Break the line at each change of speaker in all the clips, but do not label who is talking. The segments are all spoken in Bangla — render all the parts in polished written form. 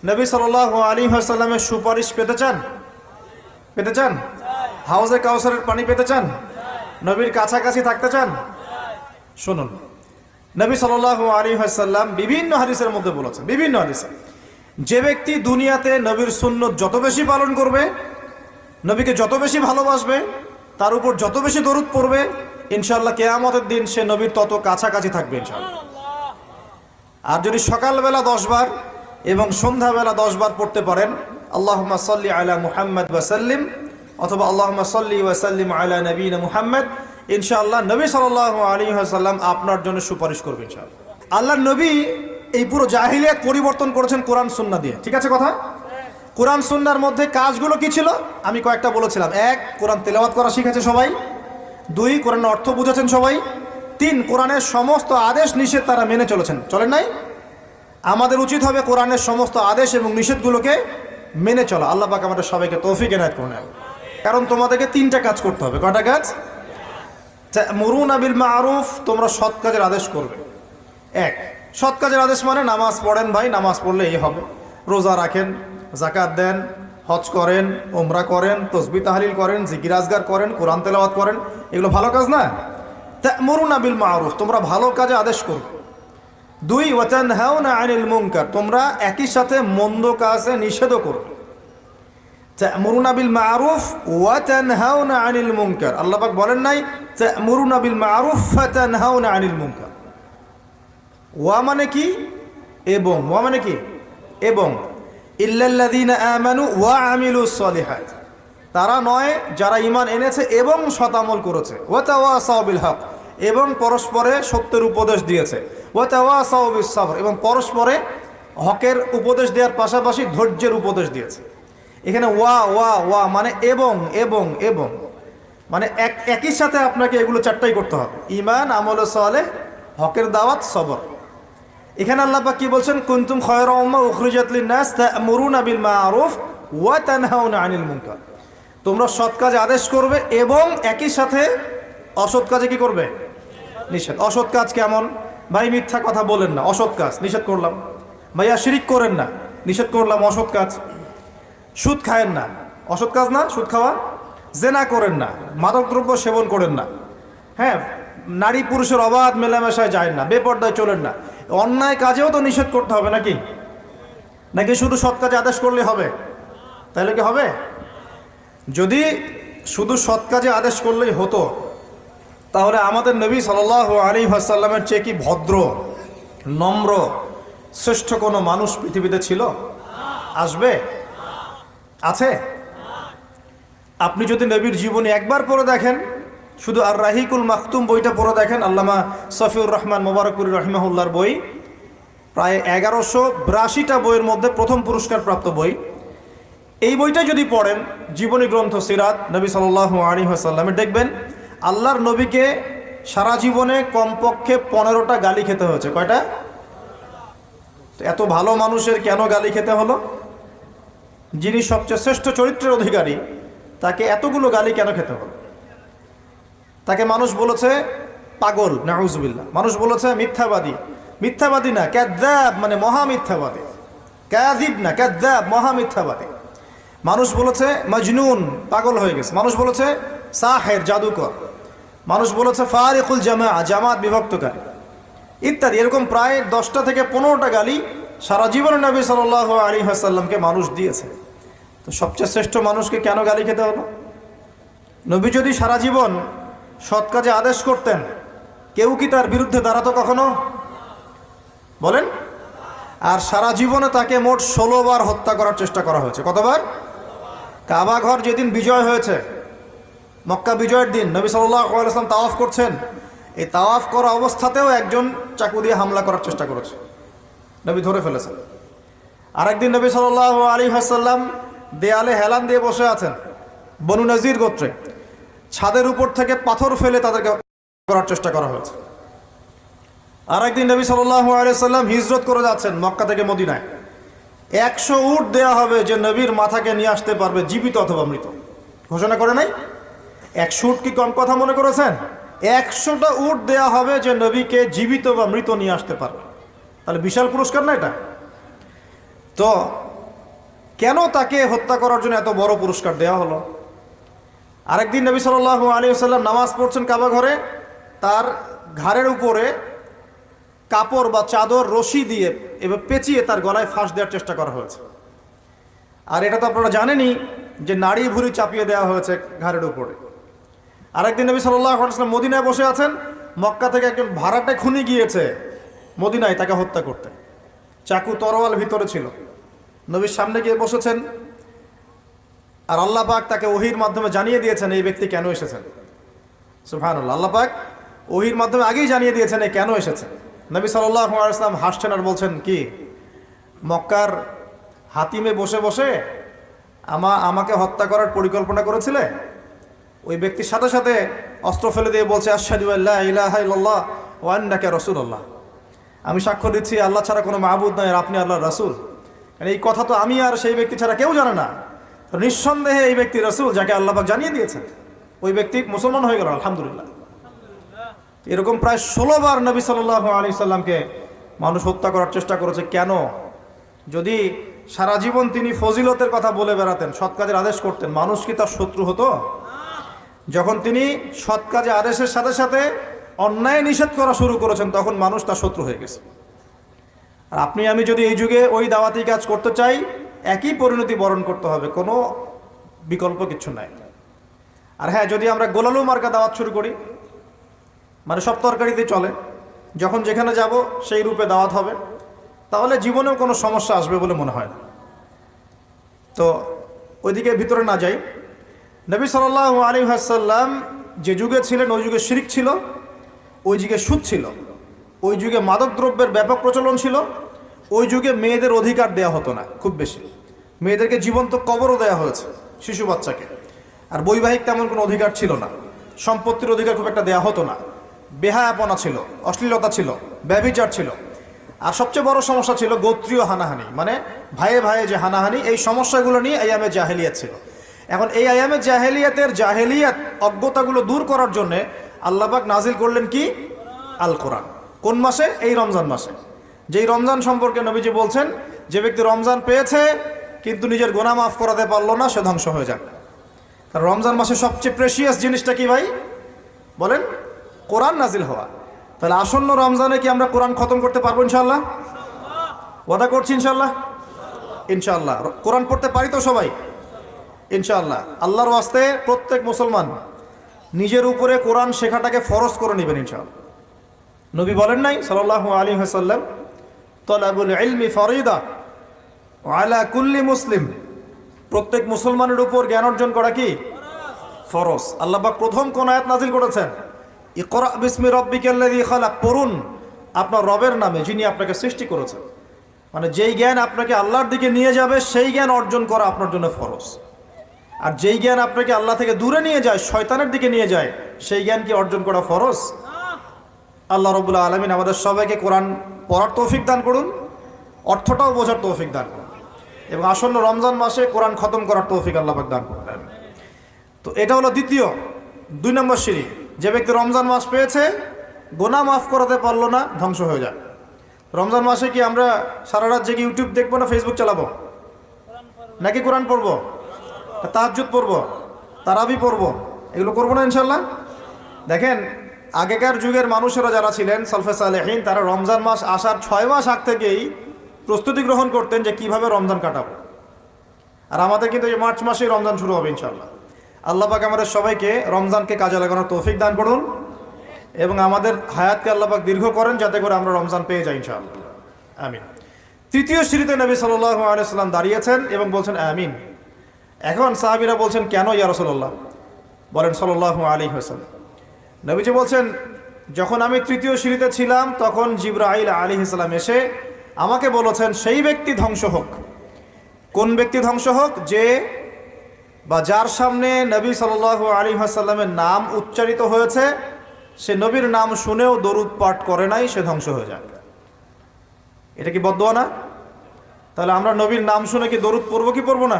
নবী সাল্লাল্লাহু আলাইহি ওয়াসাল্লামের সুপারিশ পেতে চান? পেতে চান? হাউজে কাউসারের পানি পেতে চান? নবীর কাছাকাছি থাকতে চান? শুনুন, নবী সাল্লাল্লাহু আলাইহি ওয়াসাল্লাম বিভিন্ন হাদিসের মধ্যে বলেছেন, বিভিন্ন হাদিসে, যে ব্যক্তি দুনিয়াতে নবীর সুন্নত যত বেশি পালন করবে, নবীকে যত বেশি ভালোবাসবে, তার উপর যত বেশি দরুদ পড়বে, ইনশাআল্লাহ কিয়ামতের দিন সে নবীর তত কাছাকাছি থাকবে ইনশাআল্লাহ। আর যদি সকালবেলা 10 বার এবং সন্ধ্যাবেলা 10 বার পড়তে পারেন, আল্লাহুম্মা সাল্লি আলা মুহাম্মদ ওয়া সাল্লিম, অথবা আল্লাহুম্মা সাল্লি ওয়া সাল্লিম আলা নবিয়িনা মুহাম্মদ, ইনশাআল্লাহ নবী সাল্লাল্লাহু আলাইহি ওয়াসাল্লাম আপনার জন্য সুপারিশ করবেন ইনশাআল্লাহ। আল্লাহর নবী এই পুরো জাহিলিয়াত পরিবর্তন করেছেন কোরআন সুন্নাহ দিয়ে, ঠিক আছে কথা? কোরআন সুন্নাহর মধ্যে কাজগুলো কি ছিল আমি কয়েকটা বলেছিলাম। 1, কোরআন তেলাওয়াত করা শিখেছে সবাই। 2, কোরআনের অর্থ বুঝেছেন সবাই। 3, কোরআনের সমস্ত আদেশ নিষেধ তারা মেনে চলেছেন, চলেন নাই? আমাদের উচিত হবে কোরআনের সমস্ত আদেশ এবং নিষেধগুলোকে মেনে চলা। আল্লাহ পাক আমাদের সবাইকে তৌফিক এনায়েত করুন। কারণ তোমাদেরকে 3টা কাজ করতে হবে। কয়টা কাজ? তা'মুরুনা বিল মা'রুফ, তোমরা সৎ কাজের আদেশ করবে। 1, সৎ কাজের আদেশ মানে নামাজ পড়েন ভাই, নামাজ পড়লে এই হবে। রোজা রাখেন, যাকাত দেন, হজ করেন, উমরা করেন, তাসবিহ তাহলিল করেন, জিকির আজগার করেন, কোরআন তেলাওয়াত করেন, এগুলো ভালো কাজ না? তা'মুরুনা বিল মা'রুফ, তোমরা ভালো কাজে আদেশ করবে। 2, ওয়া তানহাউনা আনিল মুনকার, তোমরা একই সাথে মন্দ কাজে নিষেধও করবে। তা'মুরুনা বিল মা'রুফ ওয়া তানহাউনা আনিল মুনকার, আল্লাহ পাক বলেন নাই তা'মুরুনা বিল মা'রুফ ফাতানহাউনা আনিল মুনকার। ওয়া মানে কি? এবং। ওয়া মানে কি? এবং। ইল্লাল্লাযীনা আমানু ওয়া আমিলুস সলিহাত, তারা নয় যারা ঈমান এনেছে এবং সৎ আমল করেছে। ওয়া তাওয়াসাউ বিল হক, এবং পরস্পরে সত্যের উপদেশ দিয়েছে। ওয়া তাওয়াসাউ বিস সাবর, এবং পরস্পরে হকের উপদেশ দেওয়ার পাশাপাশি ধৈর্যের উপদেশ দিয়েছে। এখানে ওয়া ওয়া ওয়া মানে এবং এবং এবং, মানে একই সাথে আপনাকে এগুলো 4টাই করতে হবে: ঈমান, আমল সালেহ, হকের দাওয়াত, সবর। এখানে আল্লাহ পাক কি বলছেন? কুনতুম খায়রা উম্মাহ উখরিজাত লিন-নাস তা'মুরুনা বিল মা'রুফ ওয়া তানহাউনা আনিল মুনকার, তোমরা সৎ কাজে আদেশ করবে এবং একই সাথে অসৎ কাজে কি করবে? নিষেধ। অসৎ কাজ কেমন? ভাই মিথ্যা কথা বলেন না, অসৎ কাজ, নিষেধ করলাম। ভাইয়া শিরিক করেন না, নিষেধ করলাম, অসৎ কাজ। সুদ খায়েন না, অসৎ কাজ না সুদ খাওয়া? জেনা করেন না, মাদকদ্রব্য সেবন করেন না, হ্যাঁ, নারী পুরুষের অবাধ মেলামেশায় যায় না, বেপর্দায় চলেন না। অন্যায় কাজেও তো নিষেধ করতে হবে নাকি? নাকি শুধু সৎ কাজে আদেশ করলে হবে? তাহলে কি হবে? যদি শুধু সৎ কাজে আদেশ করলেই হতো, তাহলে আমাদের নবী সাল্লাল্লাহু আলাইহি ওয়াসাল্লামের চেয়ে কি ভদ্র, নম্র, শ্রেষ্ঠ কোনো মানুষ পৃথিবীতে ছিল? আসবে? আছে? আপনি যদি নবীর জীবনী একবার পড়ে দেখেন, শুধু আর রাহিকুল মাকতুম বইটা পড়ে দেখেন, আল্লামা সফিউর রহমান মোবারকপুরী রহিমাহুল্লাহর বই, প্রায় 1182টা বইয়ের মধ্যে প্রথম পুরস্কার প্রাপ্ত বই। এই বইটা যদি পড়েন, জীবনী গ্রন্থ সিরাত নবী সাল্লাল্লাহু আলাইহি ওয়াসাল্লামের, দেখবেন আল্লাহর নবীকে সারা জীবনে কমপক্ষে 15টা গালি খেতে হয়েছে। কয়টা? এত ভালো মানুষের কেন গালি খেতে হলো? যিনি সবচেয়ে শ্রেষ্ঠ চরিত্রের অধিকারী, তাকে এতগুলো গালি কেন খেতে হলো? তাকে মানুষ বলেছে পাগল, নাউজুবিল্লাহ। মানুষ বলেছে মিথ্যাবাদী। মিথ্যাবাদী না, কাযযাব, মানে মহা মিথ্যাবাদী। কাযিব না, কাযযাব, মহা মিথ্যাবাদী। মানুষ বলেছে মজনুন, পাগল হয়ে গেছে। মানুষ বলেছে সাহের, জাদুকর। মানুষ বলেছে ফারিকুল জামাআ, জামাত বিভক্তকারী, ইত্যাদি। এরকম প্রায় 10টা থেকে 15টা গালি সারা জীবনে নবী সাল্লাল্লাহু আলাইহি ওয়াসাল্লামকে মানুষ দিয়েছে। তো সবচেয়ে শ্রেষ্ঠ মানুষকে কেন গালি খেতে হলো? নবী যদি সারা জীবন সৎ কাজে আদেশ করতেন, কেউ কি তার বিরুদ্ধে দাঁড়াতো কখনো? বলেন। আর সারা জীবনে তাকে মোট 16 বার হত্যা করার চেষ্টা করা হয়েছে। কতবার? কাবা ঘর যেদিন বিজয় হয়েছে, মক্কা বিজয়ের দিন, নবী সাল্লাল্লাহু আলাইহি ওয়াসাল্লাম তাওয়াফ করছেন। এই তাওয়াফ করা অবস্থাতেও একজন চাকু দিয়ে হামলা করার চেষ্টা করেছে, নবী ধরে ফেলেছেন। আরেকদিন নবী সাল্লাল্লাহু আলাইহি ওয়াসাল্লাম দেয়ালে হেলান দিয়ে বসে আছেন, বনু নজির গোত্রে। ছাদের উপর থেকে পাথর ফেলে তাদেরকে করার চেষ্টা করা হয়েছে। আরেকদিন নবী সাল্লাল্লাহু আলাইহি ওয়াসাল্লাম হিজরত করে যাচ্ছেন মক্কা থেকে মদিনায়। 100 উট দেয়া হবে যে নবীর মাথাকে নিয়ে আসতে পারবে জীবিত অথবা মৃত, ঘোষণা করে নাই? 100 উট কি কম কথা মনে করেছেন? 100টা উট দেয়া হবে যে নবীকে জীবিত বা মৃত নিয়ে আসতে পারবে। তাহলে বিশাল পুরস্কার না এটা? তো কেন তাকে হত্যা করার জন্য এত বড় পুরস্কার দেওয়া হলো? আরেকদিন নবী সাল্লাল্লাহু আলাইহি ওয়াসাল্লাম নামাজ পড়ছেন কাবা ঘরে, তার ঘাড়ের উপরে কাপড় বা চাদর রশি দিয়ে এবার পেঁচিয়ে তার গলায় ফাঁস দেওয়ার চেষ্টা করা হয়েছে। আর এটা তো আপনারা জানেনই যে নাড়ি ভুঁড়ি চাপিয়ে দেওয়া হয়েছে ঘাড়ের উপরে। আরেকদিন নবী সাল্লাল্লাহু আলাইহি ওয়াসাল্লাম মদিনায় বসে আছেন, মক্কা থেকে একজন ভাড়াটে খুনি গিয়েছে মদিনায় তাকে হত্যা করতে, চাকু তরোয়াল ভিতরে ছিল, নবীর সামনে গিয়ে বসেছেন, আর আল্লাহ পাক তাকে ওহির মাধ্যমে জানিয়ে দিয়েছেন এই ব্যক্তি কেন এসেছেন। সুবহানাল্লাহ, আল্লাহ পাক ওহির মাধ্যমে আগেই জানিয়ে দিয়েছেন এই কেন এসেছেন। নবী সাল্লাল্লাহু আলাইহি ওয়াসাল্লাম হাসছেন আর বলছেন, কি মক্কার হাতিমে বসে বসে আমাকে হত্যা করার পরিকল্পনা করেছিলে? ওই ব্যক্তির সাথে সাথে অস্ত্র ফেলে দিয়ে বলছে, আশহাদু আল্লা ইলাহা ইল্লাল্লাহ ওয়া আন্নাকা রাসূলুল্লাহ, আমি সাক্ষ্য দিচ্ছি আল্লাহ ছাড়া কোনো মাবুদ নয় আর আপনি আল্লাহর রাসূল। এই কথা তো আমি আর সেই ব্যক্তি ছাড়া কেউ জানে না, তো নিঃসন্দেহে এই ব্যক্তি রাসূল যাকে আল্লাহ পাক জানিয়ে দিয়েছেন। ওই ব্যক্তি মুসলমান হয়ে গেল, আলহামদুলিল্লাহ। এরকম প্রায় 16 বার নবী সাল্লাল্লাহু আলাইহি সাল্লামকে মানুষ হত্যা করার চেষ্টা করেছে। কেন? যদি সারা জীবন তিনি ফজিলতের কথা বলে বেড়াতেন, সৎ কাজের আদেশ করতেন, মানুষ কি তার শত্রু হতো? যখন তিনি সৎ কাজে আদেশের সাথে সাথে অন্যায় নিষেধ করা শুরু করেছেন, তখন মানুষ তার শত্রু হয়ে গেছে। আর আপনি আমি যদি এই যুগে ওই দাওয়াতি কাজ করতে চাই, একই পরিণতি বরণ করতে হবে, কোনো বিকল্প কিছু নাই। আর হ্যাঁ, যদি আমরা গোলালু মার্কা দাওয়াত শুরু করি, মানে সব তরকারিতে চলে, যখন যেখানে যাব সেই রূপে দাওয়াত হবে, তাহলে জীবনেও কোনো সমস্যা আসবে বলে মনে হয় না। তো ওইদিকে ভিতরে না যাই। নবী সাল্লাল্লাহু আলাইহি ওয়াসাল্লাম যে যুগে ছিলেন ওই যুগে শিরক ছিল, ওই যুগে সুদ ছিল, ওই যুগে মাদকদ্রব্যের ব্যাপক প্রচলন ছিল, ওই যুগে মেয়েদের অধিকার দেওয়া হতো না খুব বেশি, মেয়েদেরকে জীবন্ত কবরও দেওয়া হয়েছে শিশু বাচ্চাকে। আর বৈবাহিক তেমন কোনো অধিকার ছিল না, সম্পত্তির অধিকার খুব একটা দেওয়া হতো না, বেহায়াপনা ছিল, অশ্লীলতা ছিল, ব্যভিচার ছিল। আর সবচেয়ে বড় সমস্যা ছিল গোত্রীয় হানাহানি, মানে ভাইয়ে ভাইয়ে যে হানাহানি, এই সমস্যাগুলো নিয়ে আইয়ামে জাহেলিয়াত ছিল। এখন এই আইয়ামে জাহেলিয়াত অজ্ঞতাগুলো দূর করার জন্যে আল্লাহ পাক নাজিল করলেন কি? আল কোরআন। কোন মাসে? এই রমজান মাসে। যেই রমজান সম্পর্কে নবীজি বলছেন, যে ব্যক্তি রমজান পেয়েছে কিন্তু নিজের গুনাহ মাফ করাতে পারলো না, সে ধ্বংস হয়ে যাবে। কারণ রমজান মাসে সবচেয়ে প্রেশিয়াস জিনিসটা কি ভাই বলেন? কোরআন নাজিল হওয়া। তাহলে আসন্ন রমজানে কি আমরা কোরআন খতম করতে পারবো ইনশাআল্লাহ? ওয়াদা করছি ইনশাআল্লাহ। ইনশাআল্লাহ কোরআন পড়তে পারি তো সবাই ইনশাআল্লাহ। আল্লাহর ওয়াস্তে প্রত্যেক মুসলমান নিজের উপরে কোরআন শেখাটাকে ফরজ করে নেবেন ইনশাআল্লাহ। নবী বলেন নাই সাল্লাল্লাহু আলাইহি ওয়াসাল্লাম, তালাবুল ইলমি ফরিদা আলা কুল্লি মুসলিম, প্রত্যেক মুসলমানের উপর জ্ঞান অর্জন করা কি ফরজ। আল্লাহ পাক প্রথম কোন আয়াত নাজিল করেছেন? ইকরা বিসমি রাব্বিকাল্লাযী খালাক, পড়ুন আপনার রবের নামে যিনি আপনাকে সৃষ্টি করেছেন। মানে যেই জ্ঞান আপনাকে আল্লাহর দিকে নিয়ে যাবে সেই জ্ঞান অর্জন করা আপনার জন্য ফরজ। আর যেই জ্ঞান আপনাকে আল্লাহ থেকে দূরে নিয়ে যায়, শয়তানের দিকে নিয়ে যায়, সেই জ্ঞান কি অর্জন করা ফরজ? আল্লাহ রাব্বুল আলামিন আমাদের সবাইকে কোরআন পড়ার তৌফিক দান করুন, অর্থটাও বোঝার তৌফিক দান করুন, এবং আসন্ন রমজান মাসে কোরআন খতম করার তৌফিক আল্লাহ পাক দান করুন। তো এটা হলো দ্বিতীয় 2 নম্বর সিঁড়ি। যে ব্যক্তি রমজান মাস পেয়েছে, গুনাহ মাফ করাতে পারলো না, ধ্বংস হয়ে যায়। রমজান মাসে কি আমরা সারা রাত জেগে ইউটিউব দেখবো না ফেসবুক চালাবো? নাকি কোরআন পড়বো, তাহাজ্জুদ পড়বো, তারাবি পড়বো? এগুলো করবো না ইনশাল্লাহ। দেখেন আগেকার যুগের মানুষেরা যারা ছিলেন সালফে সালেহিন, তারা রমজান মাস আসার 6 মাস আগ থেকেই প্রস্তুতি গ্রহণ করতেন যে কিভাবে রমজান কাটাবো। আর আমাদের কিন্তু এই মার্চ মাসেই রমজান শুরু হবে ইনশাল্লাহ। আল্লাহ পাক আমাদের সবাইকে রমজানকে কাজে লাগানোর তৌফিক দান করুন, এবং আমাদের হায়াতকে আল্লাহ পাক দীর্ঘ করেন, যাতে করে আমরা রমজান পেয়ে যাই ইনশাআল্লাহ। আমিন। তৃতীয় সিঁড়িতে নবী সাল্লাল্লাহু আলাইহি ওয়াসাল্লাম দাঁড়িয়েছেন এবং বলছেন আমিন। এখন সাহাবীরা বলছেন, কেন ইয়া রাসূলুল্লাহ? বলেন সাল্লাল্লাহু আলাইহি ওয়াসাল্লাম। নবীজি বলছেন, যখন আমি তৃতীয় সিঁড়িতে ছিলাম তখন জিবরাইল আলাইহিস সালাম এসে আমাকে বলেছেন, সেই ব্যক্তি ধ্বংস হোক। কোন ব্যক্তি ধ্বংস হোক? যে বা যার সামনে নবী সাল্লাল্লাহু আলাইহি ওয়াসাল্লামের নাম উচ্চারিত হয়েছে, সে নবীর নাম শুনেও দরুদ পাঠ করে নাই, সে ধ্বংস হয়ে যাক। এটা কি বদদোয়া না? তাহলে আমরা নবীর নাম শুনে কি দরুদ পড়বো কি পড়বো না?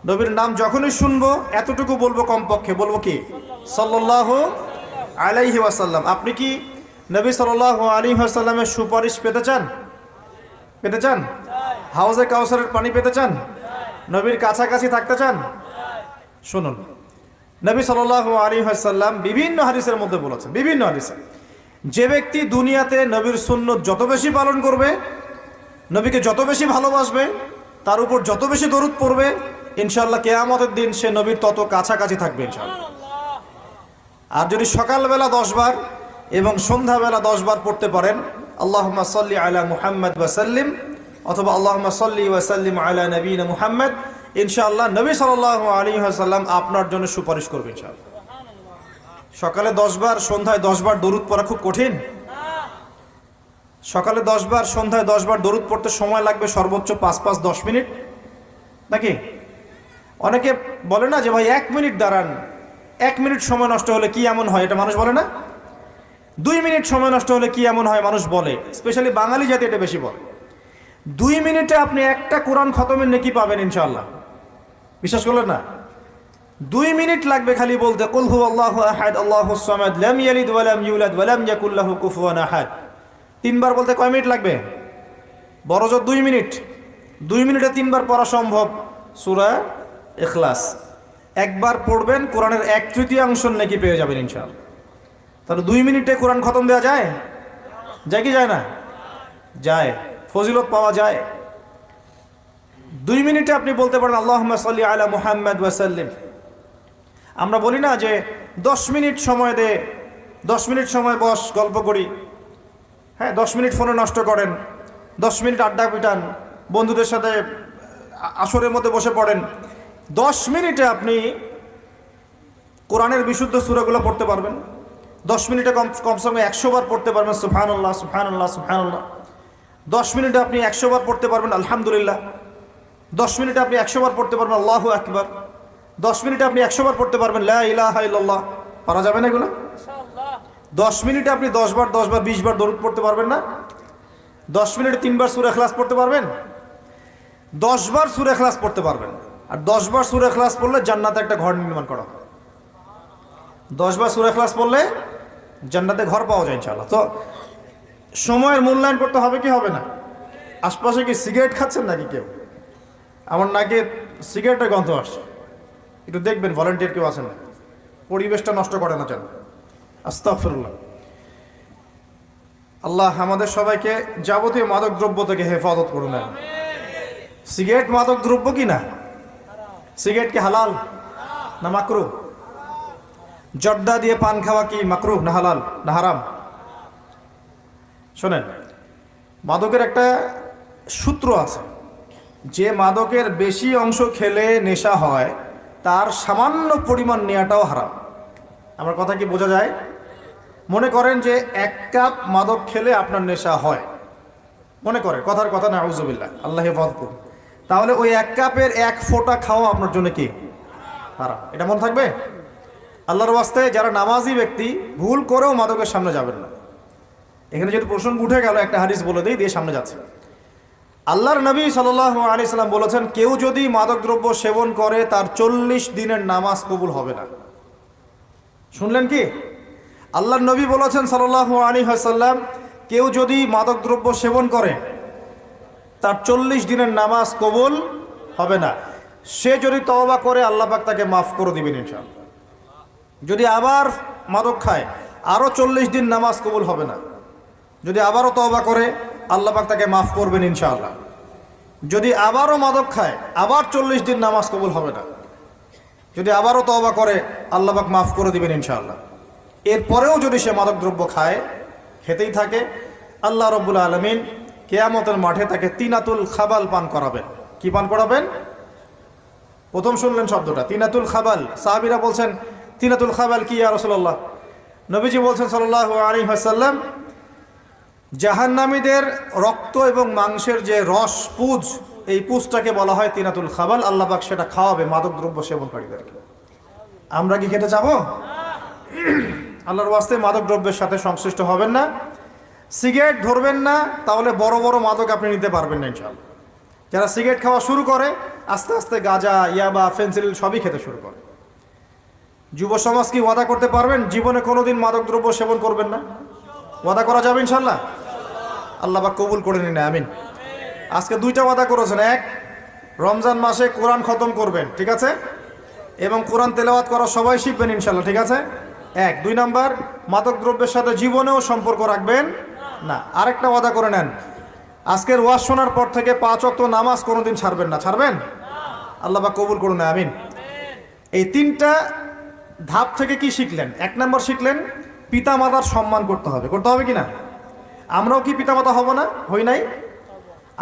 নবীর নাম যখনই শুনবো এতটুকু বলবো, কমপক্ষে বলবো কি সাল্লাল্লাহু আলাইহি ওয়াসাল্লাম। আপনি কি নবী সাল্লাল্লাহু আলাইহি ওয়াসাল্লামের সুপারিশ পেতে চান? পেতে চান? হাউজে কাউসারের পানি পেতে চান? নবীর কাছাকাছি থাকতে চান? শুনুন, নবী সাল্লাল্লাহু আলাইহি ওয়াসাল্লাম বিভিন্ন হাদিসের মধ্যে বলেছেন, বিভিন্ন হাদিসে, যে ব্যক্তি দুনিয়াতে নবীর সুন্নত যত বেশি পালন করবে, নবীকে যত বেশি ভালোবাসবে, তার উপর যত বেশি দরুদ পড়বে, ইনশাআল্লাহ কিয়ামতের দিন সে নবীর তত কাছাকাছি থাকবে ইনশাআল্লাহ। আর যদি সকালবেলা 10 বার এবং সন্ধ্যাবেলা 10 বার পড়তে পারেন, আল্লাহুম্মা সাল্লি আলা মুহাম্মদ ওয়া সাল্লিম, অথবা আল্লাহুম্মা সাল্লি ওয়া সাল্লিম আলা নবিয়িনা মুহাম্মদ, ইনশাআল্লাহ নবী সাল্লাল্লাহু আলাইহি ওয়াসাল্লাম আপনার জন্য সুপারিশ করবে ইনশাআল্লাহ। সকালে 10 বার, সন্ধ্যায় 10 বার দরুদ পড়া খুব কঠিন? সকালে 10 বার, সন্ধ্যায় 10 বার দরুদ পড়তে সময় লাগবে সর্বোচ্চ 5-10 মিনিট, নাকি? অনেকে বলে না যে ভাই 1 মিনিট দাঁড়ান, 1 মিনিট সময় নষ্ট হলে কি এমন হয়, এটা মানুষ বলে না? 2 মিনিট সময় নষ্ট হলে কি এমন হয় মানুষ বলে, স্পেশালি বাঙালি জাতি এটা বেশি বলে। 2 মিনিটে আপনি একটা কোরআন খতমের নেকি পাবেন ইনশাআল্লাহ, বিশ্বাস করলেন না? 2 মিনিট লাগবে খালি বলতে কুল হুয়াল্লাহু আহাদ আল্লাহুস সামাদ লাম ইয়ালিদ ওয়া লাম ইউলাদ ওয়া লাম ইয়াকুল লাহু কুফুয়ান আহাদ। 3 বার বলতে কয় মিনিট লাগবে? বড়জোর 2 মিনিট। 2 মিনিটে 3 বার পড়া সম্ভব সূরা ইখলাস। একবার পড়বেন, কোরআনের 1/3 নেকি পেয়ে যাবেন ইনশাআল্লাহ। তাহলে 2 মিনিটে কোরআন খতম দেওয়া যায়? যায় কি যায় না? যায়, ফজিলত পাওয়া যায়। 2 মিনিটে আপনি বলতে পারেন আল্লাহুম্মা সাল্লি আলা মুহাম্মদ ওয়া সাল্লিম। আমরা বলি না যে 10 মিনিট সময় দে, 10 মিনিট সময় বস, গল্প করি। হ্যাঁ, 10 মিনিট ফোনে নষ্ট করেন, 10 মিনিট আড্ডা পিটান, বন্ধুদের সাথে আসরের মধ্যে বসে পড়েন। 10 মিনিটে আপনি কোরআনের বিশুদ্ধ সূরাগুলো পড়তে পারবেন। 10 মিনিটে কমসে কম 100 বার পড়তে পারবেন সুবহানাল্লাহ সুবহানাল্লাহ সুবহানাল্লাহ। 10 মিনিটে আপনি 100 বার পড়তে পারবেন আলহামদুলিল্লাহ। 10 মিনিটে আপনি 100 বার পড়তে পারবেন আল্লাহু আকবার। 10 মিনিটে আপনি 100 বার পড়তে পারবেন লা ইলাহা ইল্লাল্লাহ। পারা যাবে না এগুলো? ইনশাআল্লাহ। 10 মিনিটে আপনি 10 বার 20 বার দরুদ পড়তে পারবেন না? 10 মিনিটে 3 বার সূরা ইখলাস পড়তে পারবেন? 10 বার সূরা ইখলাস পড়তে পারবেন। আর 10 বার সূরা ইখলাস পড়লে জান্নাতে একটা ঘর নির্মাণ করা হবে। 10 বার সূরা ইখলাস পড়লে জান্নাতে ঘর পাওয়া যায় ইনশাআল্লাহ। তো সময়ের মূল্যায়ন করতে হবে কি হবে না? আশপাশে কি সিগারেট খাচ্ছেন নাকি কেউ? আমার নাকে সিগারেটের গন্ধ আসছে, একটু দেখবেন ভলান্টিয়ার কেউ আছেন না, পরিবেশটা নষ্ট করে না যেন। আস্তাগফিরুল্লাহ। আল্লাহ আমাদের সবাইকে যাবতীয় মাদক দ্রব্য থেকে হেফাজত করুন। সিগারেট মাদক দ্রব্য কি না? সিগারেট কি হালাল না মাকরুহ? জর্দা দিয়ে পান খাওয়া কি মাকরুহ না হালাল না হারাম? শোনেন, মাদকের একটা সূত্র আছে, যে মাদকের বেশি অংশ খেলে নেশা হয় তার সামান্য পরিমাণ নেওয়াটাও হারাম। আমার কথা কি বোঝা যায়? মনে করেন যে 1 কাপ মাদক খেলে আপনার নেশা হয়, মনে করেন, কথার কথা না, আউযুবিল্লাহ, আল্লাহ হেফাজত করুন। তাহলে ওই 1 কাপের 1 ফোঁটা খাওয়া আপনার জন্য কি হারাম? এটা মনে থাকবে? আল্লাহর ওয়াস্তে যারা নামাজি ব্যক্তি ভুল করেও মাদকের সামনে যাবেন না। এখানে যদি প্রসঙ্গ উঠে গেল, একটা হাদিস বলে দিই, দিয়ে সামনে যাচ্ছে। আল্লাহর নবী সাল্লাল্লাহু আলাইহি সাল্লাম বলেছেন, কেউ যদি মাদকদ্রব্য সেবন করে তার 40 দিনের নামাজ কবুল হবে না। শুনলেন কি? আল্লাহর নবী বলেছেন সাল্লাল্লাহু আলাইহি ওয়াসাল্লাম, কেউ যদি মাদকদ্রব্য সেবন করে তার 40 দিনের নামাজ কবুল হবে না। সে যদি তওবা করে আল্লাহ পাক তাকে মাফ করে দিবেন ইনশাআল্লাহ। যদি আবার মাদক খায়, আরও 40 দিন নামাজ কবুল হবে না। যদি আবারও তওবা করে আল্লাহ পাক তাকে মাফ করবেন ইনশাআল্লাহ। যদি আবারও মাদক খায়, আবার 40 দিন নামাজ কবুল হবে না। যদি আবারও তওবা করে আল্লাহ পাক মাফ করে দিবেন ইনশাআল্লাহ। এরপরেও যদি সে মাদক দ্রব্য খায়, খেতেই থাকে, আল্লাহ রাব্বুল আলামিন কিয়ামতের মাঠে তাকে তিনাতুল খাবাল পান করাবেন। কি পান করাবেন? প্রথম শুনলেন শব্দটা, তিনাতুল খাবাল। সাহাবীরা বলছেন, তিনাতুল খাবাল কি ইয়া রাসূলুল্লাহ? নবীজি বলছেন সাল্লাল্লাহু আলাইহি ওয়াসাল্লাম, জাহান্নামীদের রক্ত এবং মাংসের যে রস, পুজ, এই পুজটাকে বলা হয় তিনাতুল খাবাল। আল্লাহ পাক সেটা খাওয়াবে মাদক দ্রব্য সেবনকারীদেরকে। আমরা কি খেতে যাবো? আল্লাহর ওয়াস্তে মাদক দ্রব্যের সাথে সংশ্লিষ্ট হবেন না। সিগারেট ধরবেন না, তাহলে বড় বড় মাদক আপনি নিতে পারবেন না ইনশাআল্লাহ। যারা সিগারেট খাওয়া শুরু করে আস্তে আস্তে গাঁজা, ইয়াবা, ফেন্সিডিল সবই খেতে শুরু করে। যুব সমাজ কি ওয়াদা করতে পারবেন জীবনে কোনোদিন মাদক দ্রব্য সেবন করবেন না? ওয়াদা করা যাবে ইনশাআল্লাহ? আল্লাহ পাক কবুল করে নিন, আমিন। আজকে 2টা ওয়াদা করেছেন। 1, রমজান মাসে কোরআন খতম করবেন, ঠিক আছে, এবং কোরআন তেলাওয়াত করা সবাই শিখবেন ইনশাল্লাহ, ঠিক আছে। 1 2 নাম্বার, মাদক দ্রব্যের সাথে জীবনেও সম্পর্ক রাখবেন না। আরেকটা ওয়াদা করে নেন, আজকের ওয়াজ শোনার পর থেকে 5 ওয়াক্ত নামাজ কোনোদিন ছাড়বেন না। ছাড়বেন? আল্লাহ পাক কবুল করুন, আমিন। এই 3টা ধাপ থেকে কি শিখলেন? 1 নম্বর শিখলেন পিতা মাতার সম্মান করতে হবে। করতে হবে কি না? আমরাও কি পিতা মাতা হব না? হই নাই?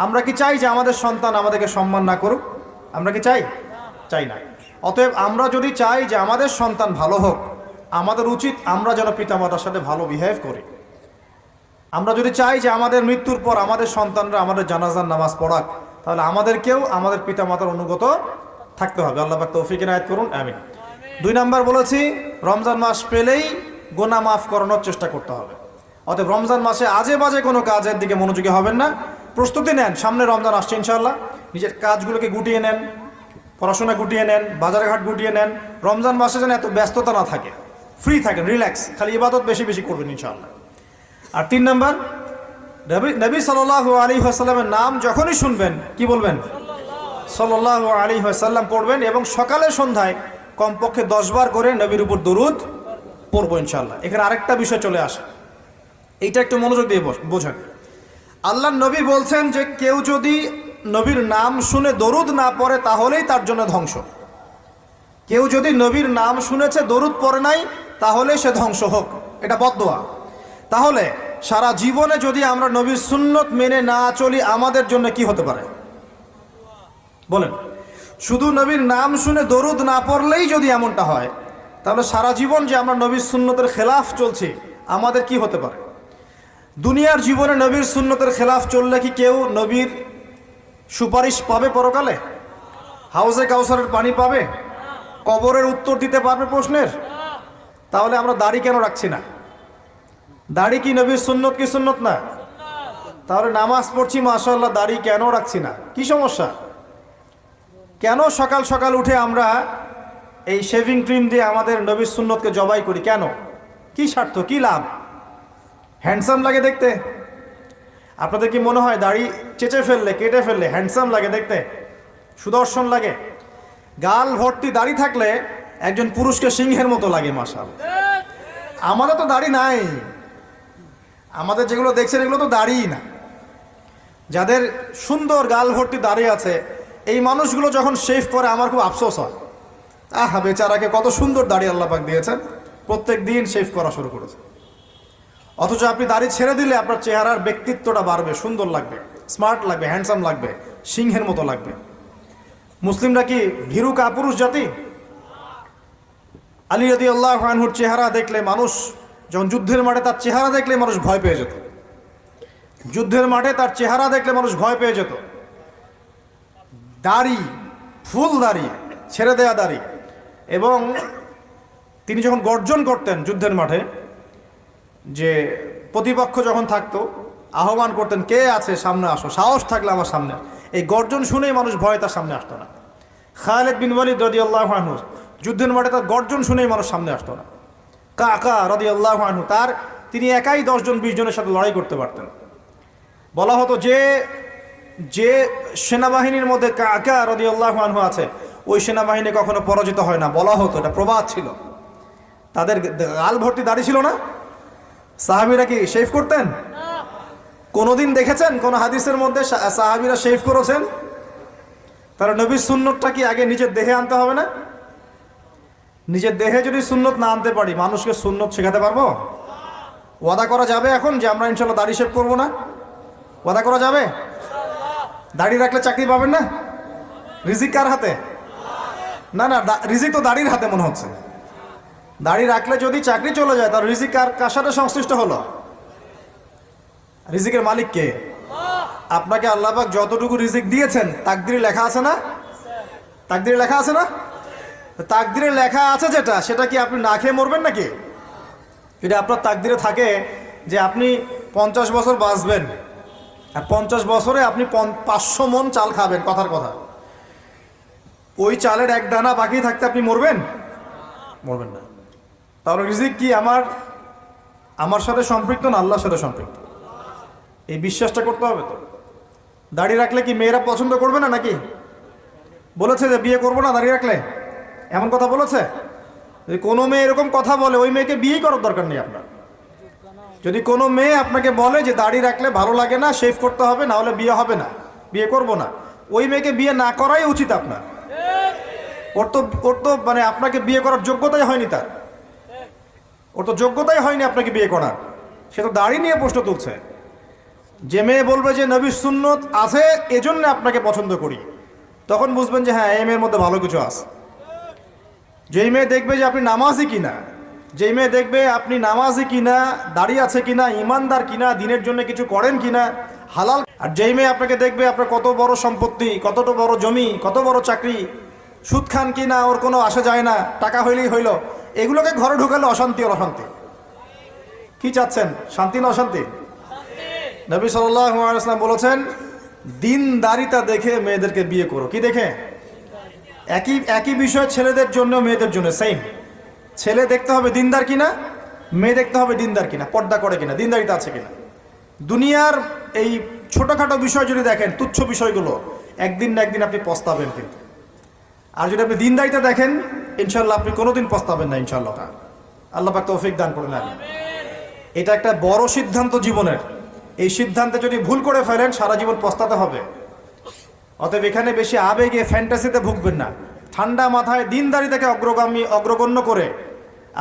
আমরা কি চাই যে আমাদের সন্তান আমাদেরকে সম্মান না করুক? আমরা কি চাই? চাই না। অতএব আমরা যদি চাই যে আমাদের সন্তান ভালো হোক, আমাদের উচিত আমরা যেন পিতা মাতার সাথে ভালো বিহেভ করি। আমরা যদি চাই যে আমাদের মৃত্যুর পর আমাদের সন্তানরা আমাদের জানাজার নামাজ পড়াক, তাহলে আমাদেরকেও আমাদের পিতা মাতার অনুগত থাকতে হবে। আল্লাহ পাক তৌফিক ইনায়াত করুন, আমিন। 2 নাম্বার বলেছি, রমজান মাস পেলেই গুনাহ মাফ করানোর চেষ্টা করতে হবে। অতএব রমজান মাসে আজে বাজে কোনো কাজের দিকে মনোযোগী হবেন না। প্রস্তুতি নেন, সামনে রমজান আসছে ইনশাআল্লাহ। নিজের কাজগুলোকে গুটিয়ে নেন, পড়াশোনা গুটিয়ে নেন, বাজারঘাট গুটিয়ে নেন। রমজান মাসে যেন এত ব্যস্ততা না থাকে, ফ্রি থাকেন, রিল্যাক্স, খালি ইবাদত বেশি বেশি করবেন ইনশাআল্লাহ। আর 3 নাম্বার, নবী সাল্লাল্লাহু আলাইহি ওয়াসাল্লামের নাম যখনই শুনবেন কি বলবেন? সাল্লাল্লাহু আলাইহি ওয়াসাল্লাম পড়বেন, এবং সকালে সন্ধ্যায় কমপক্ষে 10 বার করে নবীর উপর দরুদ পড়বো ইনশাআল্লাহ। এখানে আরেকটা বিষয় চলে আসে, এইটা একটু মনোযোগ দিয়ে বোঝেন। আল্লাহর নবী বলছেন যে কেউ যদি নবীর নাম শুনে দরুদ না পড়ে তাহলেই তার জন্য ধ্বংস। কেউ যদি নবীর নাম শুনেছে দরুদ পড়ে নাই, তাহলে সে ধ্বংস হোক, এটা বদদোয়া। তাহলে সারা জীবনে যদি আমরা নবীর সুন্নত মেনে না চলি, আমাদের জন্য কি হতে পারে বলেন? শুধু নবীর নাম শুনে দরুদ না পড়লেই যদি এমনটা হয়, তাহলে সারা জীবন যে আমরা নবীর সুন্নতের খেলাফ চলছি, আমাদের কি হতে পারে? দুনিয়ার জীবনে নবীর সুন্নতের খেলাফ চললে কি কেউ নবীর সুপারিশ পাবে পরকালে? হাউজে কাউসারের পানি পাবে? কবরের উত্তর দিতে পারবে প্রশ্নের? তাহলে আমরা দাড়ি কেন রাখছি না? দাড়ি কি নবীর সুন্নত কি সুন্নত না? তাহলে নামাজ পড়ছি মাশাআল্লাহ, দাড়ি কেন রাখছি না? কি সমস্যা? কেন সকাল সকাল উঠে আমরা এই শেভিং ক্রিম দিয়ে আমাদের নবীর সুন্নতকে জবাই করি? কেন? কি স্বার্থ, কি লাভ? হ্যান্ডসাম লাগে দেখতে? আপনাদের কি মনে হয় দাড়ি চেঁচে ফেললে, কেটে ফেললে হ্যান্ডসাম লাগে দেখতে, সুদর্শন লাগে? গাল ভর্তি দাড়ি থাকলে একজন পুরুষকে সিংহের মতো লাগে মাশাআল্লাহ। আমাদের তো দাড়ি নাই, আমাদের যেগুলো দেখছেন এগুলো তো দাড়িই না। যাদের সুন্দর গাল ভর্তি দাড়ি আছে, এই মানুষগুলো যখন শেভ করে আমার খুব আফসোস হয়। আহা, বেচারাকে কত সুন্দর দাড়ি আল্লাহ পাক দিয়েছেন, প্রত্যেক দিন শেভ করা শুরু করেছে। অথচ আপনি দাড়ি ছেড়ে দিলে আপনার চেহারার ব্যক্তিত্বটা বাড়বে, সুন্দর লাগবে, স্মার্ট লাগবে, হ্যান্ডসাম লাগবে, সিংহের মতো লাগবে। মুসলিমরা কি ভীরু কাপুরুষ জাতি? আলী রাদিয়াল্লাহু আনহুর চেহারা দেখলে মানুষ, যখন যুদ্ধের মাঠে তার চেহারা দেখলে মানুষ ভয় পেয়ে যেত। যুদ্ধের মাঠে তার চেহারা দেখলে মানুষ ভয় পেয়ে যেত। দাড়ি, ফুল দাড়ি, ছেড়ে দেয়া দাড়ি, এবং তিনি যখন গর্জন করতেন যুদ্ধের মাঠে, যে প্রতিপক্ষ যখন থাকতো আহ্বান করতেন, কে আছে সামনে আসো, সাহস থাকলে আমার সামনে। এই গর্জন শুনেই মানুষ ভয়ে তার সামনে আসতো না। খালিদ বিন ওয়ালিদ রাদিয়াল্লাহু আনহু যুদ্ধের মাঠে তার গর্জন শুনেই মানুষ সামনে আসতো না। কাকা রাদিয়াল্লাহু আনহু তিনি একাই 10 জন 20 জনের সাথে লড়াই করতে পারতেন। বলা হতো যে যে সেনাবাহিনীর মধ্যে কাকা রাদিয়াল্লাহু আনহু আছে, ওই সেনাবাহিনী কখনো পরাজিত হয় না, বলা হতো। এটা প্রবাদ ছিল। তাদের গাল ভর্তি দাড়ি ছিল না। সাহাবীরা কি শেভ করতেন? কোনোদিন দেখেছেন কোন হাদিসের মধ্যে সাহাবীরা শেভ করেছেন? তারা নবীর সুন্নতটা কি আগে নিজের দেহে আনতে হবে না? নিজের দেহে যদি সুন্নত না আনতে পারি, মানুষকে সুন্নত শেখাতে পারবো? ওয়াদা করা যাবে এখন যে আমরা ইনশাল্লাহ দাড়ি শেভ করবো না? ওয়াদা করা যাবে? দাড়ি রাখলে চাকরি পাবেন না? রিজিক কার হাতে? না না, রিজিক তো দাড়ির হাতে মনে হচ্ছে। দাড়ি রাখলে যদি চাকরি চলে যায়, তার রিজিক কার সাথে সংশ্লিষ্ট হলো? রিজিকের মালিক কে? আপনাকে আল্লাহ পাক যতটুকু রিজিক দিয়েছেন তাকদিরে লেখা আছে না? তাকদিরে লেখা আছে না? তাকদিরে লেখা আছে যেটা, সেটা কি আপনি না খেয়ে মরবেন নাকি? যদি আপনার তাকদিরে থাকে যে আপনি 50 বছর বাঁচবেন, আর 50 বছরে আপনি 500 মণ চাল খাবেন, কথার কথা, ওই চালের এক দানা বাকি থাকতে আপনি মরবেন? মরবেন না। তাহলে রিজিক কি আমার সাথে সম্পৃক্ত না আল্লাহর সাথে সম্পৃক্ত? এই বিশ্বাসটা করতে হবে। তো দাড়ি রাখলে কি মেয়েরা পছন্দ করবে না নাকি? বলেছে যে বিয়ে করবো না দাঁড়িয়ে রাখলে? এমন কথা বলেছে? যদি কোনো মেয়ে এরকম কথা বলে, ওই মেয়েকে বিয়েই করার দরকার নেই আপনার। যদি কোনো মেয়ে আপনাকে বলে যে দাড়ি রাখলে ভালো লাগে না, শেভ করতে হবে, না হলে বিয়ে হবে না, বিয়ে করব না, ওই মেয়েকে বিয়ে না করাই উচিত আপনার। ওর তো মানে আপনাকে বিয়ে করার যোগ্যতাই হয়নি, ওর তো যোগ্যতাই হয়নি আপনাকে বিয়ে করার। সে তো দাড়ি নিয়ে প্রশ্ন তুলছে। যে মেয়ে বলবে যে নবীর সুন্নত আছে এজন্য আপনাকে পছন্দ করি, তখন বুঝবেন যে হ্যাঁ এই মেয়ের মধ্যে ভালো কিছু আছে। যেই মেয়ে দেখবে যে আপনি নামাজি কিনা, যেই মেয়ে দেখবে আপনি নামাজি কিনা, দাড়ি আছে কিনা, ইমানদার কিনা, দিনের জন্য কিছু করেন কিনা, হালাল, আর যেই মেয়ে আপনাকে দেখবে আপনার কত বড় সম্পত্তি, কতটা বড় জমি, কত বড় চাকরি, সুদ খান কিনা ওর কোনো আসা যায় না, টাকা হইলেই হইল, এগুলোকে ঘরে ঢুকালে অশান্তি আর অশান্তি। কি চাচ্ছেন, শান্তি না অশান্তি? নবী সাল্লাল্লাহু আলাইহি ওয়াসাল্লাম বলেছেন দিনদারিতা দেখে মেয়েদেরকে বিয়ে করো। কি দেখে? একই বিষয় ছেলেদের জন্য মেয়েদের জন্য সেম। ছেলে দেখতে হবে দিনদার কিনা, মেয়ে দেখতে হবে দিনদার কিনা, পর্দা করে কিনা, দিনদারিতা আছে কিনা। দুনিয়ার এই ছোটোখাটো বিষয় যদি দেখেন, তুচ্ছ বিষয়গুলো, একদিন না একদিন আপনি পস্তাবেন কিন্তু। আর যদি আপনি দিনদারিতা দেখেন, ইনশাল্লাহ আপনি কোনোদিন পস্তাবেন না ইনশাআল্লাহ। আল্লাহ পাক তৌফিক দান করে নেন। এটা একটা বড় সিদ্ধান্ত জীবনের। এই সিদ্ধান্তে যদি ভুল করে ফেলেন সারা জীবন পস্তাতে হবে। অতএব এখানে বেশি আবেগে ফ্যান্টাসিতে ভুগবেন না। ঠান্ডা মাথায় দিনদারিতাকে অগ্রগণ্য করে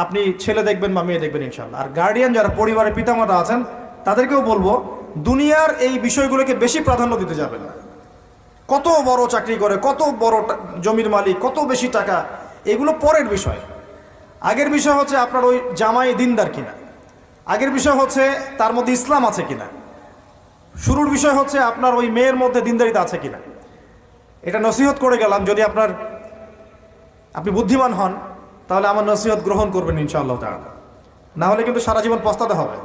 আপনি ছেলে দেখবেন বা মেয়ে দেখবেন ইনশাআল্লাহ। আর গার্ডিয়ান যারা পরিবারের পিতামাতা আছেন তাদেরকেও বলবো দুনিয়ার এই বিষয়গুলোকে বেশি প্রাধান্য দিতে যাবেন না। কত বড় চাকরি করে, কত বড় জমির মালিক, কত বেশি টাকা, এগুলো পরের বিষয়। আগের বিষয় হচ্ছে আপনার ওই জামাই দিনদার কিনা, আগের বিষয় হচ্ছে তার মধ্যে ইসলাম আছে কিনা, শুরুর বিষয় হচ্ছে আপনার ওই মেয়ের মধ্যে দিনদারিতা আছে কিনা। এটা নসিহত করে গেলাম। যদি আপনি বুদ্ধিমান হন তাহলে আমার নসিহত গ্রহণ করবেন ইনশাআল্লাহ তাআলা, না হলে কিন্তু সারা জীবন পস্তাতে হবে।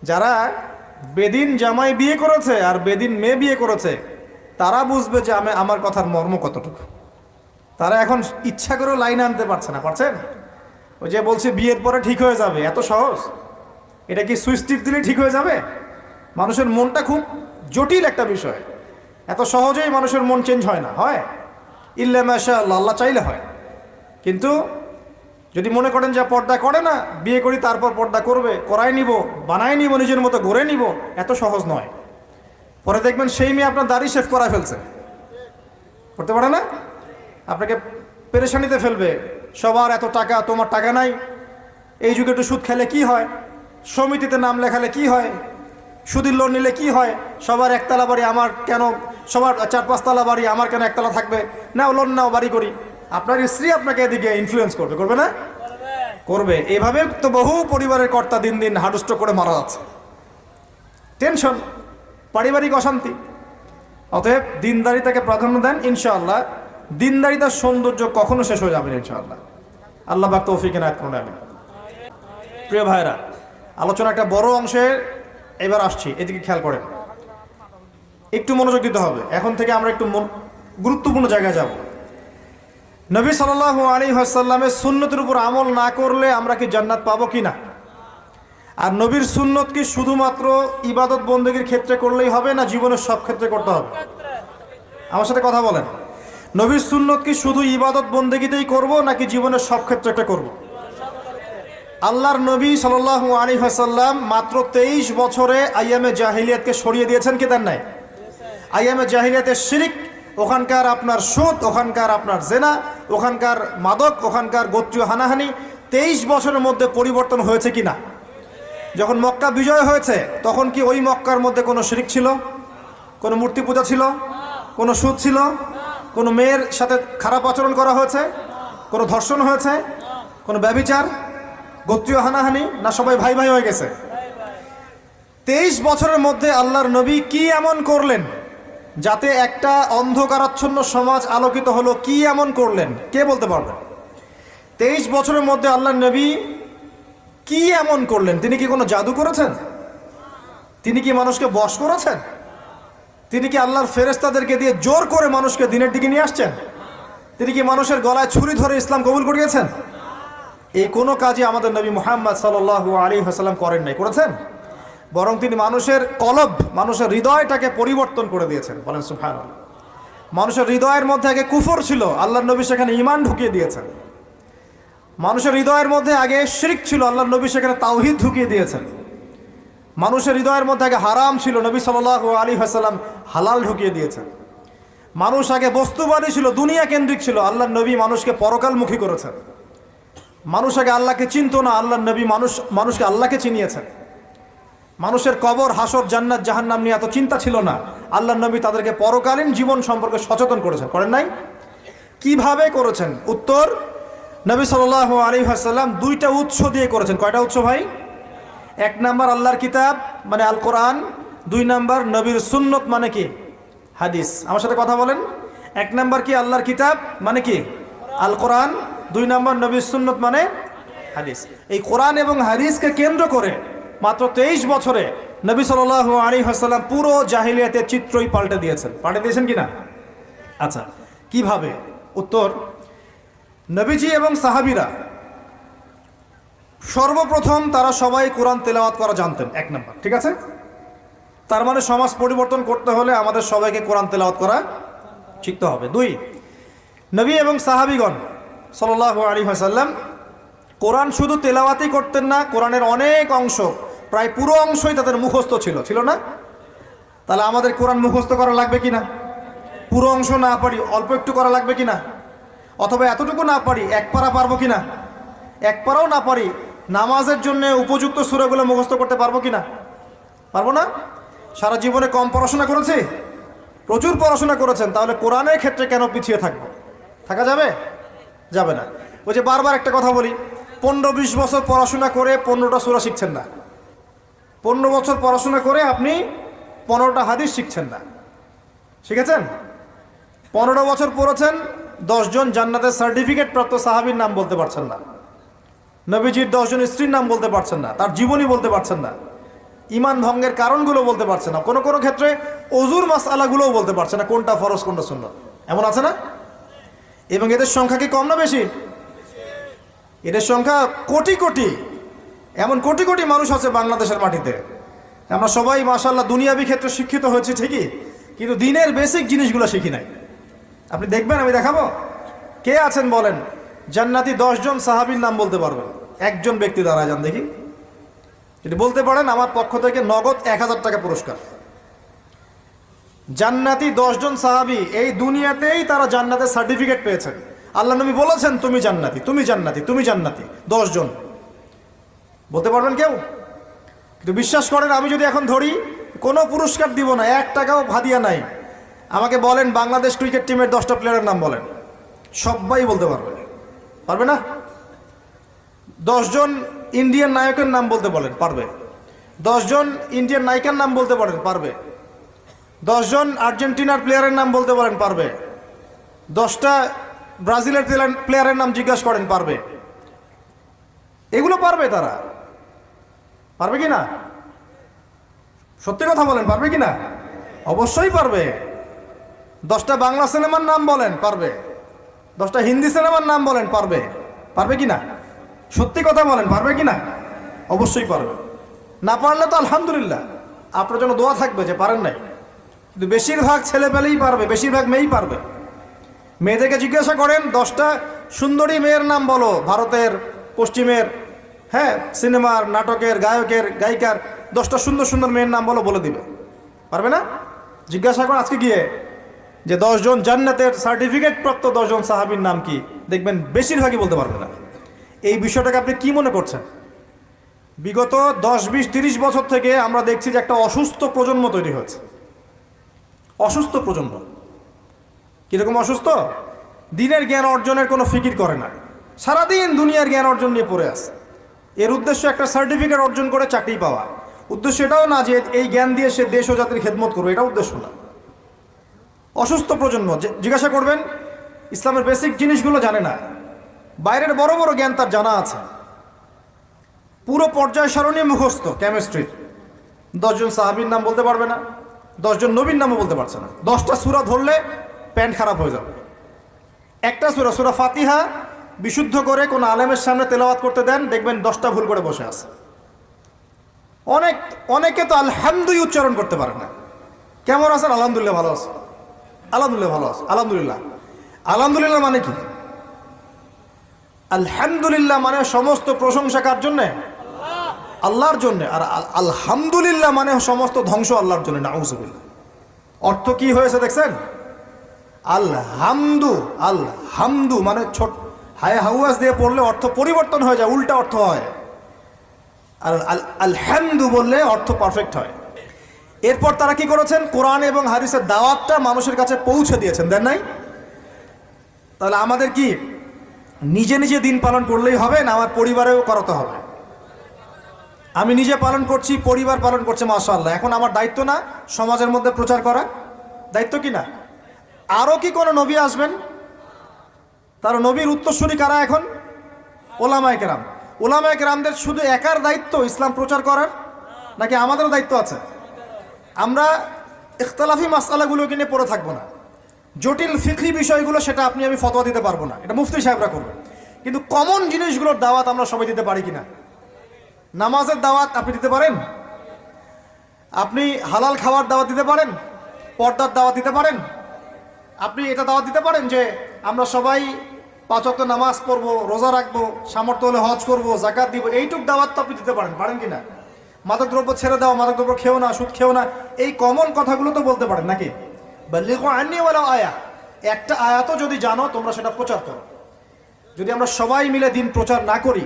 যারা বেদিন জামাই বিয়ে করেছে আর বেদিন মেয়ে বিয়ে করেছে তারা বুঝবে যে আমার কথার মর্ম কতটুকু। তারা এখন ইচ্ছা করেও লাইনে আনতে পারছে না। পারছেন? ওই যে বলছে বিয়ের পরে ঠিক হয়ে যাবে, এত সহজ? এটা কি সুইচ টিপ দিলে ঠিক হয়ে যাবে? মানুষের মনটা খুব জটিল একটা বিষয়। এত সহজেই মানুষের মন চেঞ্জ হয় না। হয় ইল্লা মাশাআল্লাহ, আল্লাহ চাইলে হয়। কিন্তু যদি মনে করেন যে পর্দা করে না, বিয়ে করি তারপর পর্দা করবে, করাই নিব, বানাই নিব, নিজের মতো গড়ে নিব, এত সহজ নয়। পরে দেখবেন সেই মেয়ে আপনার দাড়ি শেভ করা ফেলছে, করতে পারে না, আপনাকে পেরেশানিতে ফেলবে। সবার এত টাকা, তোমার টাকা নাই। এই যুগে একটু সুদ খেলে কি হয়, সমিতিতে নাম লেখালে কি হয়, সুদের লোন নিলে কি হয়, সবার একতলা বাড়ি, আমার কেন, সবার 4-5 তলা বাড়ি, আমার কেন একতলা থাকবে, নাও লোন নাও বাড়ি করি। আপনার স্ত্রী আপনাকে এদিকে ইনফ্লুয়েন্স করবে, করবে না? করবে। এভাবে তো বহু পরিবারের কর্তা দিন দিন হার্ট স্ট্রোক করে মারা যাচ্ছে। টেনশন, পারিবারিক অশান্তি। অতএব দিনদারিতাকে প্রাধান্য দেন ইনশাআল্লাহ। দিনদারিতার সৌন্দর্য কখনো শেষ হয়ে যাবে না ইনশাআল্লাহ। আল্লাহ পাক তৌফিক এনায়েত করুন। আমিন। প্রিয় ভাইরা, আলোচনা একটা বড় অংশে এবার আসছি, এদিকে খেয়াল করেন, একটু মনোযোগ দিতে হবে। এখন থেকে আমরা একটু গুরুত্বপূর্ণ জায়গায় যাব। নবী সাল্লাল্লাহু আলাইহি ওয়াসাল্লামের সুন্নতের উপর আমল না করলে আমরা কি জান্নাত পাবো কি না? আর নবীর সুন্নত কি শুধুমাত্র ইবাদত বন্দেগীর ক্ষেত্রে করলেই হবে, না জীবনের সব ক্ষেত্রে করতে হবে? আমার সাথে কথা বলেন। নবীর সুন্নত কি শুধু ইবাদত বন্দেগীতেই করব, নাকি জীবনের সব ক্ষেত্রে করব? আল্লাহর নবী সাল্লাল্লাহু আলাইহি ওয়াসাল্লাম মাত্র 23 বছরে আইয়ামে জাহিলিয়াতকে সরিয়ে দিয়েছেন কি দেন নাই? আইয়ামে জাহিলিয়াতের শিরিক, ওখানকার আপনার সুদ, ওখানকার আপনার জেনা, ওখানকার মাদক, ওখানকার গোত্রীয় হানাহানি 23 বছরের মধ্যে পরিবর্তন হয়েছে কিনা? যখন মক্কা বিজয় হয়েছে তখন কি ওই মক্কার মধ্যে কোনো শিরিক ছিল, কোনো মূর্তি পূজা ছিল, কোনো সুদ ছিল, কোনো মেয়ের সাথে খারাপ আচরণ করা হয়েছে, কোনো ধর্ষণ হয়েছে, কোনো ব্যভিচার, গোত্রীয় হানাহানি, না সবাই ভাই ভাই হয়ে গেছে? 23 বছরের মধ্যে আল্লাহর নবী কি এমন করলেন যাতে একটা অন্ধকারাচ্ছন্ন সমাজ আলোকিত হলো? কি এমন করলেন কে বলতে পারবেন? 23 বছরের মধ্যে আল্লাহর নবী কি এমন করলেন? তিনি কি কোনো জাদু করেছেন? তিনি কি মানুষকে বশ করেছেন? তিনি কি আল্লাহর ফেরেশতাদেরকে দিয়ে জোর করে মানুষকে দিনের দিকে নিয়ে আসছেন? তিনি কি মানুষের গলায় ছুরি ধরে ইসলাম কবুল করিয়েছেন? এই কোনো কাজে আমাদের নবী মুহাম্মদ সাল্লাল্লাহু আলাইহি ওয়াসাল্লাম করেন নাই। করেছেন? বরং তিনি মানুষের কলব, মানুষের হৃদয়টাকে পরিবর্তন করে দিয়েছেন। বলেন সুবহানাল্লাহ। মানুষের হৃদয়ের মধ্যে আগে কুফর ছিল, আল্লাহর নবী সেখানে ঈমান ঢুকিয়ে দিয়েছেন। মানুষের হৃদয়ের মধ্যে আগে শিরক ছিল, আল্লাহর নবী সেখানে তাওহীদ ঢুকিয়ে দিয়েছেন। মানুষের হৃদয়ের মধ্যে আগে হারাম ছিল, নবী সাল্লাল্লাহু আলাইহি ওয়াসাল্লাম হালাল ঢুকিয়ে দিয়েছেন। মানুষ আগে বস্তুবাদী ছিল, দুনিয়া কেন্দ্রিক ছিল, আল্লাহর নবী মানুষকে পরকালমুখী করেছেন। মানুষ আগে আল্লাহকে চিনত না, আল্লাহর নবী মানুষকে আল্লাহকে চিনিয়েছেন। মানুষের কবর, হাসর, জান্নাত, জাহান্নাম নিয়ে এত চিন্তা ছিল না, আল্লাহর নবী তাদেরকে পরকালীন জীবন সম্পর্কে সচেতন করেছেন। করেন নাই? কিভাবে করেছেন? উত্তর, নবী সাল্লাল্লাহু আলাইহি ওয়াসাল্লাম দুইটা উৎস দিয়ে করেছেন। কয়টা উৎস ভাই? এক নাম্বার আল্লাহর কিতাব মানে আল কোরআন, দুই নাম্বার নবীর সুন্নত মানে কি? হাদিস। আমার সাথে কথা বলেন। এক নাম্বার কি? আল্লাহর কিতাব মানে কি? আল কোরআন। দুই নাম্বার নবীর সুন্নত মানে হাদিস। এই কোরআন এবং হাদিসকে কেন্দ্র করে মাত্র 23 বছরে নবী সাল্লাল্লাহু আলাইহি ওয়াসাল্লাম পুরো জাহিলিয়াতের চিত্রই পাল্টে দিয়েছেন। পাল্টে দিয়েছেন কিনা? আচ্ছা, কিভাবে? উত্তর, নবীজি এবং সাহাবীরা সর্বপ্রথম তারা সবাই কোরআন তেলাওয়াত করা জানতেন, এক নাম্বার। ঠিক আছে? তার মানে সমাজ পরিবর্তন করতে হলে আমাদের সবাইকে কোরআন তেলাওয়াত করা শিখতে হবে। দুই, নবী এবং সাহাবীগণ সাল্লাল্লাহু আলাইহি ওয়াসাল্লাম কোরআন শুধু তেলাওয়াতই করতেন না, কোরআনের অনেক অংশ, প্রায় পুরো অংশই তাদের মুখস্থ ছিল, ছিল না? তাহলে আমাদের কোরআন মুখস্থ করা লাগবে কিনা? পুরো অংশ না পারি, অল্প একটু করা লাগবে কিনা? অথবা এতটুকু না পারি, এক পারা পারবো কিনা? এক পারাও না পারি, নামাজের জন্য উপযুক্ত সূরাগুলো মুখস্থ করতে পারবো কিনা? পারবো না? সারা জীবনে কম পড়াশোনা করেছি? প্রচুর পড়াশোনা করেছেন, তাহলে কোরআনের ক্ষেত্রে কেন পিছিয়ে থাকবো? থাকা যাবে? যাবে না। ওই যে বারবার একটা কথা বলি, 15-20 বছর পড়াশোনা করে 15টা সূরা শিখছেন না। 15 বছর পড়াশোনা করে আপনি 15টা হাদিস শিখছেন না। শিখেছেন? 15 বছর পড়েছেন, 10 জন জান্নাতের সার্টিফিকেট প্রাপ্ত সাহাবীর নাম বলতে পারছেন না। নবীজির 10 জন স্ত্রীর নাম বলতে পারছেন না, তার জীবনী বলতে পারছেন না, ঈমান ভঙ্গের কারণগুলো বলতে পারছেন না, কোনো কোনো ক্ষেত্রে ওযুর মাসআলাগুলোও বলতে পারছেন না, কোনটা ফরজ কোনটা সুন্নাত। এমন আছে না? এবং এদের সংখ্যা কি কম না বেশি? এদের সংখ্যা কোটি কোটি, এমন কোটি কোটি মানুষ আছে বাংলাদেশের মাটিতে। আমরা সবাই মাশাআল্লাহ দুনিয়াবি ক্ষেত্রে শিক্ষিত হয়েছি ঠিকই, কিন্তু দিনের বেসিক জিনিসগুলো শিখি নাই। আপনি দেখবেন, আমি দেখাবো। কে আছেন বলেন জান্নাতি 10 জন সাহাবীর নাম বলতে পারবেন? একজন ব্যক্তি দাঁড়ায় যান দেখি। যদি বলতে পারেন, আমার পক্ষ থেকে নগদ 1000 টাকা পুরস্কার। জান্নাতি 10 জন সাহাবী, এই দুনিয়াতেই তারা জান্নাতের সার্টিফিকেট পেয়েছেন। আল্লাহ নবী বলেছেন তুমি জান্নাতি, তুমি জান্নাতি, তুমি জান্নাতি। 10 জন বলতে পারবেন কেউ? কিন্তু বিশ্বাস করেন, আমি যদি এখন ধরি, কোনো পুরস্কার দিব না, 1 টাকাও হাদিয়া নাই। আমাকে বলেন বাংলাদেশ ক্রিকেট টিমের 10টা প্লেয়ারের নাম বলেন, সবাই বলতে পারবে। পারবে না? 10 জন ইন্ডিয়ান নায়কের নাম বলতে বলেন, পারবে। 10 জন ইন্ডিয়ান নায়িকার নাম বলতে পারেন, পারবে। 10 জন আর্জেন্টিনার প্লেয়ারের নাম বলতে পারেন, পারবে। 10টা ব্রাজিলের প্লেয়ারের নাম জিজ্ঞাসা করেন, পারবে। এগুলো পারবে তারা। পারবে কি না? সত্যি কথা বলেন, পারবে কি না? অবশ্যই পারবে। 10টা বাংলা সিনেমার নাম বলেন, পারবে। 10টা হিন্দি সিনেমার নাম বলেন, পারবে। পারবে কি না? সত্যি কথা বলেন, পারবে কি না? অবশ্যই পারবে। না পারলে তো আলহামদুলিল্লাহ, আপনার জন্য দোয়া থাকবে যে পারেন নাই। কিন্তু বেশিরভাগ ছেলে পেলেই পারবে, বেশিরভাগ মেয়েই পারবে। মেয়েদেরকে জিজ্ঞাসা করেন 10টা সুন্দরী মেয়ের নাম বলো, ভারতের, পশ্চিমের, হ্যাঁ, সিনেমার, নাটকের, গায়কের, গায়িকার 10টা সুন্দর সুন্দর মেয়ের নাম বলো, বলে দিবে। পারবে না? জিজ্ঞাসা করেন আজকে গিয়ে যে 10 জন জান্নাতের সার্টিফিকেট প্রাপ্ত 10 জন সাহাবীর নাম কি, দেখবেন বেশিরভাগই বলতে পারবে না। এই বিষয়টাকে আপনি কি মনে করছেন? বিগত 10, 20, 30 বছর থেকে আমরা দেখছি যে একটা অসুস্থ প্রজন্ম তৈরি হয়েছে। অসুস্থ প্রজন্ম। কিরকম অসুস্থ? দিনের জ্ঞান অর্জনের কোনো ফিকির করে না, সারাদিন দুনিয়ার জ্ঞান অর্জন নিয়ে পড়ে আছে। এর উদ্দেশ্য একটা সার্টিফিকেট অর্জন করে চাকরি পাওয়া। উদ্দেশ্য এটাও না যে এই জ্ঞান দিয়ে সে দেশ ও জাতির খেদমত করবে, এটা উদ্দেশ্য না। অসুস্থ প্রজন্ম। জিজ্ঞাসা করবেন, ইসলামের বেসিক জিনিসগুলো জানে না, বাইরের বড় বড় জ্ঞান তার জানা আছে, পুরো পর্যায় সারণী মুখস্থ কেমিস্ট্রির। 10 জন সাহাবীর নাম বলতে পারবে না, 10 জন নবীর নামও বলতে পারছে না। 10টা সূরা ধরলে প্যান্ট খারাপ হয়ে যাবে। একটা সূরা, সূরা ফাতিহা বিশুদ্ধ করে কোন আলেমের সামনে তেলাওয়াত করতে দেন, দেখবেন 10টা ভুল করে বসে আছে। অনেকে তো আলহামদুলিল্লাহ উচ্চারণ করতে পারে না। কেমন আছেন? আলহামদুলিল্লাহ ভালো আছে। আলহামদুলিল্লাহ ভালো আছে। আলহামদুলিল্লাহ, আলহামদুলিল্লাহ মানে কি? আলহামদুলিল্লাহ মানে সমস্ত প্রশংসা কার জন্যে? আল্লাহর জন্যে। আর আলহামদুলিল্লাহ মানে সমস্ত ধ্বংস আল্লাহর জন্য। নাউজুবিল্লাহ। অর্থ কি হয়েছে দেখছেন? আলহামদু, আলহামদু মানে ছোট হায় হাউয়াস দিয়ে পড়লে অর্থ পরিবর্তন হয়ে যায়, উল্টা অর্থ হয়। আর আলহামদু বললে অর্থ পারফেক্ট হয়। এরপর তারা কি করেছেন? কোরআন এবং হাদিসের দাওয়াতটা মানুষের কাছে পৌঁছে দিয়েছেন, দেন নাই? তাহলে আমাদের কি নিজে নিজে দিন পালন করলেই হবে, না আমার পরিবারেও করাতে হবে? আমি নিজে পালন করছি, পরিবার পালন করছে, মাশাআল্লাহ। এখন আমার দায়িত্ব না সমাজের মধ্যে প্রচার করা? দায়িত্ব কি না? আরও কি কোনো নবী আসবেন? তার নবীর উত্তরসূরি কারা এখন? ওলামায়ে কেরাম। ওলামায়ে কেরামদের শুধু একার দায়িত্ব ইসলাম প্রচার করার, নাকি আমাদেরও দায়িত্ব আছে? আমরা ইখতিলাফি মাসআলাগুলোকে নিয়ে পড়ে থাকবো না। জটিল ফিকহি বিষয়গুলো সেটা আপনি আমি ফতোয়া দিতে পারবো না, এটা মুফতি সাহেবরা করবে। কিন্তু কমন জিনিসগুলোর দাওয়াত আমরা সবাই দিতে পারি কিনা? নামাজের দাওয়াত আপনি দিতে পারেন? আপনি হালাল খাওয়ার দাওয়াত দিতে পারেন? পর্দার দাওয়াত দিতে পারেন? আপনি এটা দাওয়াত দিতে পারেন যে আমরা সবাই 5 ওয়াক্ত নামাজ পড়বো, রোজা রাখবো, সামর্থ্য হলে হজ করবো, যাকাত দিব, এইটুক দাওয়াত তো আপনি দিতে পারেন, পারেন কিনা? মাদকদ্রব্য ছেড়ে দাও, মাদকদ্রব্য খেও না, সুদ খেও না, এই কমন কথাগুলো তো বলতে পারেন নাকি? বাল্লিগু আন্নী ওয়ালাউ আয়া, একটা আয়াতও যদি জানো তোমরা সেটা প্রচার করো। যদি আমরা সবাই মিলে দিন প্রচার না করি,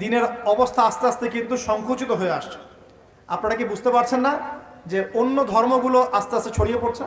দিনের অবস্থা আস্তে আস্তে কিন্তু সংকুচিত হয়ে আসছে। আপনারা কি বুঝতে পারছেন না যে অন্য ধর্মগুলো আস্তে আস্তে ছড়িয়ে পড়ছে?